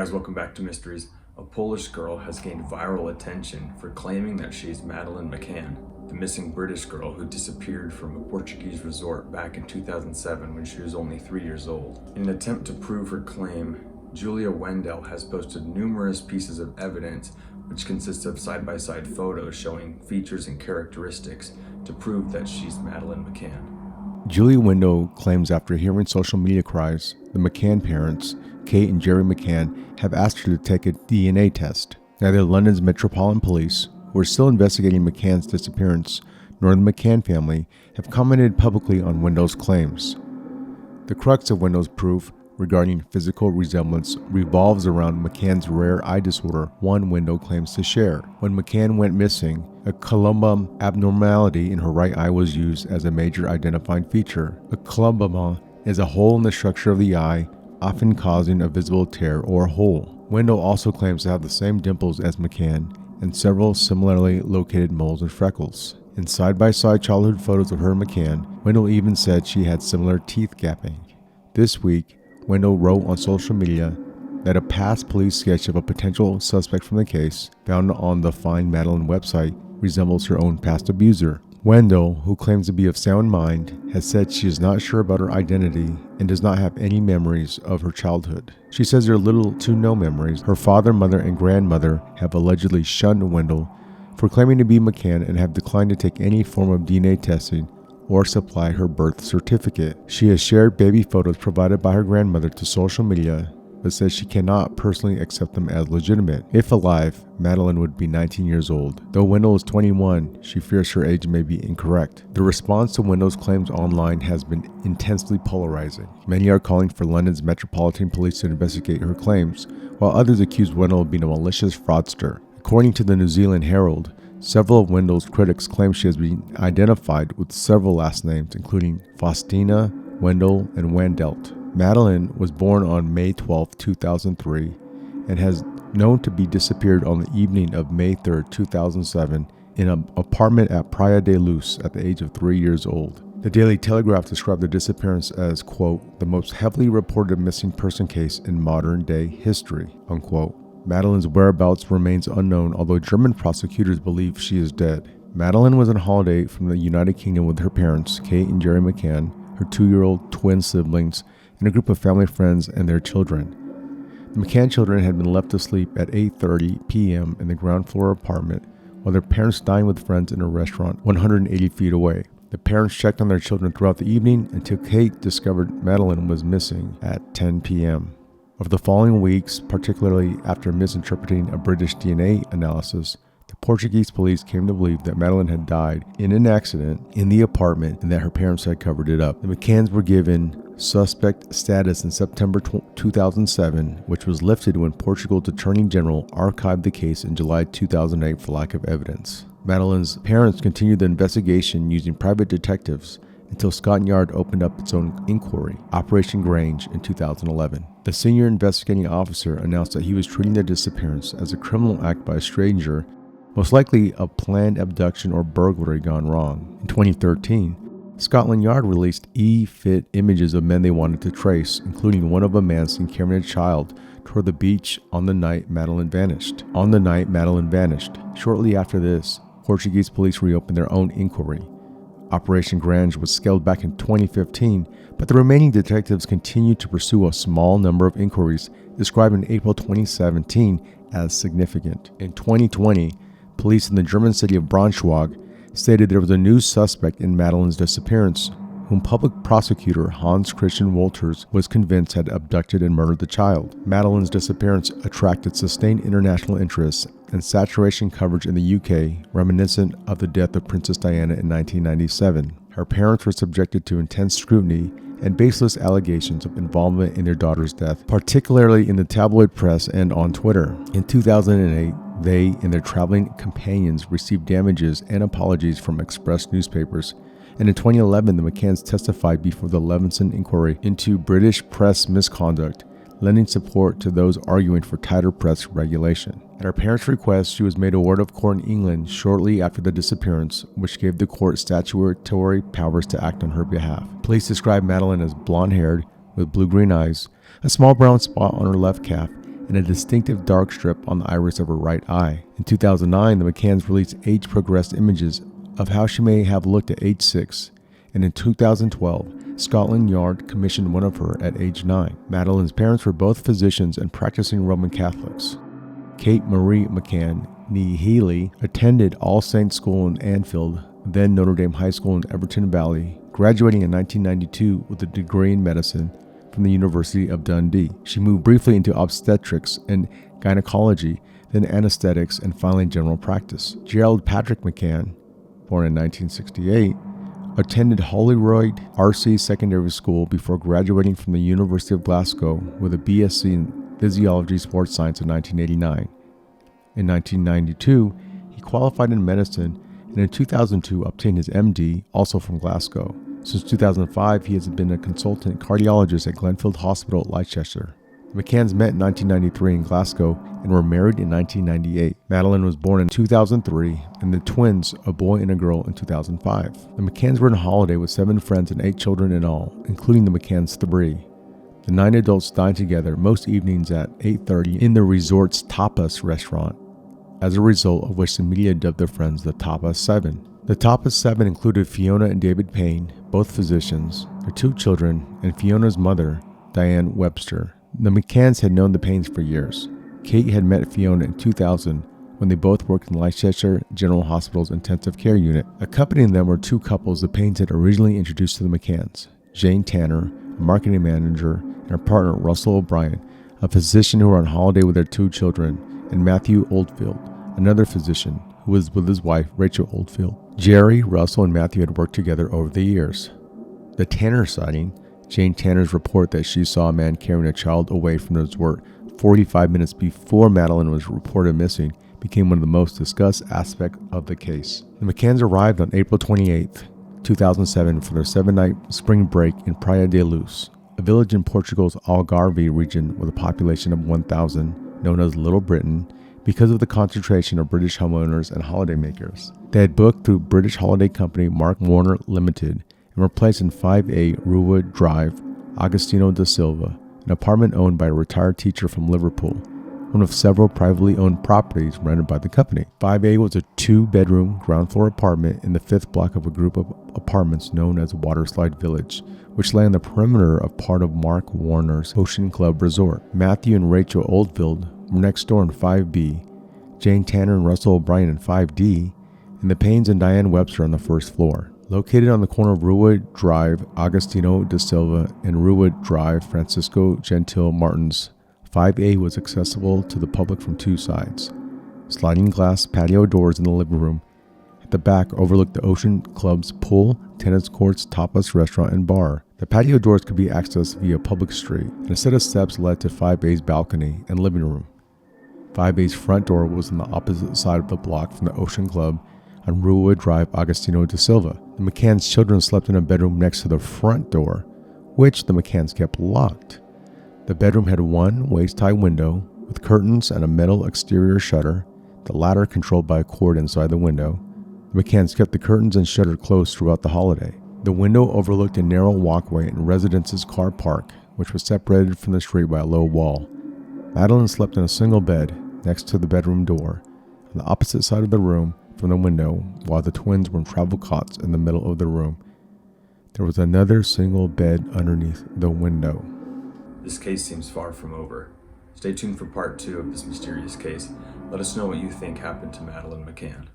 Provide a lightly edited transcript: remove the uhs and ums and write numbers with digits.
Guys, welcome back to Mysteries. A Polish girl has gained viral attention for claiming that she's Madeleine McCann, the missing British girl who disappeared from a Portuguese resort back in 2007 when she was only 3 years old. In an attempt to prove her claim, Julia Wendell has posted numerous pieces of evidence which consists of side-by-side photos showing features and characteristics to prove that she's Madeleine McCann. Julia Wendell claims after hearing social media cries, the McCann parents, Kate and Jerry McCann, have asked her to take a DNA test. Neither London's Metropolitan Police, who are still investigating McCann's disappearance, nor the McCann family have commented publicly on Wendell's claims. The crux of Wendell's proof regarding physical resemblance revolves around McCann's rare eye disorder one Wendell claims to share. When McCann went missing, a coloboma abnormality in her right eye was used as a major identifying feature. A coloboma is a hole in the structure of the eye, often causing a visible tear or hole. Wendell also claims to have the same dimples as McCann and several similarly located moles and freckles. In side-by-side childhood photos of her and McCann, Wendell even said she had similar teeth gapping. This week, Wendell wrote on social media that a past police sketch of a potential suspect from the case, found on the Find Madeleine website, resembles her own past abuser. Wendell, who claims to be of sound mind, has said she is not sure about her identity and does not have any memories of her childhood. She says there are little to no memories. Her father, mother, and grandmother have allegedly shunned Wendell for claiming to be McCann and have declined to take any form of DNA testing or supply her birth certificate. She has shared baby photos provided by her grandmother to social media, but says she cannot personally accept them as legitimate. If alive, Madeleine would be 19 years old. Though Wendell is 21, she fears her age may be incorrect. The response to Wendell's claims online has been intensely polarizing. Many are calling for London's Metropolitan Police to investigate her claims, while others accuse Wendell of being a malicious fraudster. According to the New Zealand Herald, several of Wendell's critics claim she has been identified with several last names, including Faustina, Wendell, and Wandelt. Madeleine was born on May 12, 2003, and has known to be disappeared on the evening of May 3, 2007, in an apartment at Praia da Luz at the age of 3 years old. The Daily Telegraph described the disappearance as, quote, the most heavily reported missing person case in modern day history, unquote. Madeleine's whereabouts remains unknown, although German prosecutors believe she is dead. Madeleine was on holiday from the United Kingdom with her parents, Kate and Jerry McCann, her 2-year-old twin siblings, and a group of family friends and their children. The McCann children had been left asleep at 8:30 p.m. in the ground floor apartment, while their parents dined with friends in a restaurant 180 feet away. The parents checked on their children throughout the evening until Kate discovered Madeleine was missing at 10 p.m. Over the following weeks, particularly after misinterpreting a British DNA analysis, the Portuguese police came to believe that Madeleine had died in an accident in the apartment and that her parents had covered it up. The McCanns were given suspect status in September 2007, which was lifted when Portugal's Attorney General archived the case in July 2008 for lack of evidence. Madeleine's parents continued the investigation using private detectives until Scotland Yard opened up its own inquiry, Operation Grange, in 2011. The senior investigating officer announced that he was treating the disappearance as a criminal act by a stranger, most likely a planned abduction or burglary gone wrong. In 2013, Scotland Yard released e-fit images of men they wanted to trace, including one of a man seen carrying a child toward the beach on the night Madeleine vanished. Shortly after this, Portuguese police reopened their own inquiry. Operation Grange was scaled back in 2015, but the remaining detectives continued to pursue a small number of inquiries described in April 2017 as significant. In 2020, police in the German city of Braunschweig stated there was a new suspect in Madeleine's disappearance, whom public prosecutor Hans Christian Wolters was convinced had abducted and murdered the child. Madeleine's disappearance attracted sustained international interest and saturation coverage in the UK, reminiscent of the death of Princess Diana in 1997. Her parents were subjected to intense scrutiny and baseless allegations of involvement in their daughter's death, particularly in the tabloid press and on Twitter. In 2008, they and their traveling companions received damages and apologies from Express newspapers, and in 2011 the McCanns testified before the Levinson inquiry into British press misconduct, lending support to those arguing for tighter press regulation. At her parents' request, she was made a ward of court in England shortly after the disappearance, which gave the court statutory powers to act on her behalf. Police described Madeleine as blonde-haired, with blue-green eyes, a small brown spot on her left calf, and a distinctive dark strip on the iris of her right eye. In 2009, the McCanns released age-progressed images of how she may have looked at age 6, and in 2012, Scotland Yard commissioned one of her at age 9. Madeleine's parents were both physicians and practicing Roman Catholics. Kate Marie McCann, nee Healy, attended All Saints School in Anfield, then Notre Dame High School in Everton Valley, graduating in 1992 with a degree in medicine from the University of Dundee. She moved briefly into obstetrics and gynecology, then anesthetics, and finally general practice. Gerald Patrick McCann, born in 1968, attended Holyrood RC Secondary School before graduating from the University of Glasgow with a BSc in Physiology Sports Science in 1989. In 1992, he qualified in medicine and in 2002 obtained his MD, also from Glasgow. Since 2005, he has been a consultant cardiologist at Glenfield Hospital, Leicester. The McCanns met in 1993 in Glasgow and were married in 1998. Madeleine was born in 2003, and the twins, a boy and a girl, in 2005. The McCanns were on holiday with 7 friends and 8 children in all, including the McCanns 3. The 9 adults dined together most evenings at 8:30 in the resort's tapas restaurant, as a result of which the media dubbed their friends the Tapas 7. The Tapas 7 included Fiona and David Payne, both physicians, their 2 children, and Fiona's mother, Diane Webster. The McCanns had known the Paynes for years. Kate had met Fiona in 2000 when they both worked in Leicester General Hospital's intensive care unit. Accompanying them were 2 couples the Paynes had originally introduced to the McCanns, Jane Tanner, a marketing manager, and her partner Russell O'Brien, a physician who were on holiday with their 2 children, and Matthew Oldfield, another physician who was with his wife Rachel Oldfield. Jerry, Russell, and Matthew had worked together over the years. The Tanner sighting, Jane Tanner's report that she saw a man carrying a child away from the resort 45 minutes before Madeleine was reported missing, became one of the most discussed aspects of the case. The McCanns arrived on April 28, 2007 for their 7-night spring break in Praia da Luz, a village in Portugal's Algarve region with a population of 1,000, known as Little Britain, because of the concentration of British homeowners and holidaymakers. They had booked through British holiday company Mark Warner Limited and were placed in 5A Ruwood Drive, Agostinho da Silva, an apartment owned by a retired teacher from Liverpool, one of several privately owned properties rented by the company. 5A was a 2-bedroom ground floor apartment in the 5th block of a group of apartments known as Waterslide Village, which lay on the perimeter of part of Mark Warner's Ocean Club Resort. Matthew and Rachel Oldfield were next door in 5B, Jane Tanner and Russell O'Brien in 5D, and the Paynes and Diane Webster on the 1st floor. Located on the corner of Ruwood Drive, Agostinho da Silva, and Ruwood Drive, Francisco Gentil Martins, 5A was accessible to the public from 2 sides. Sliding glass patio doors in the living room at the back overlooked the Ocean Club's pool, tennis courts, tapas restaurant, and bar. The patio doors could be accessed via public street, and a set of steps led to 5A's balcony and living room. 5A's front door was on the opposite side of the block from the Ocean Club on Ruwood Drive, Agostinho da Silva. The McCanns' children slept in a bedroom next to the front door, which the McCanns kept locked. The bedroom had one waist-high window with curtains and a metal exterior shutter, the latter controlled by a cord inside the window. The McCanns kept the curtains and shutter closed throughout the holiday. The window overlooked a narrow walkway in residence's car park, which was separated from the street by a low wall. Madeleine slept in a single bed next to the bedroom door, on the opposite side of the room from the window, while the twins were in travel cots in the middle of the room. There was another single bed underneath the window. This case seems far from over. Stay tuned for part 2 of this mysterious case. Let us know what you think happened to Madeleine McCann.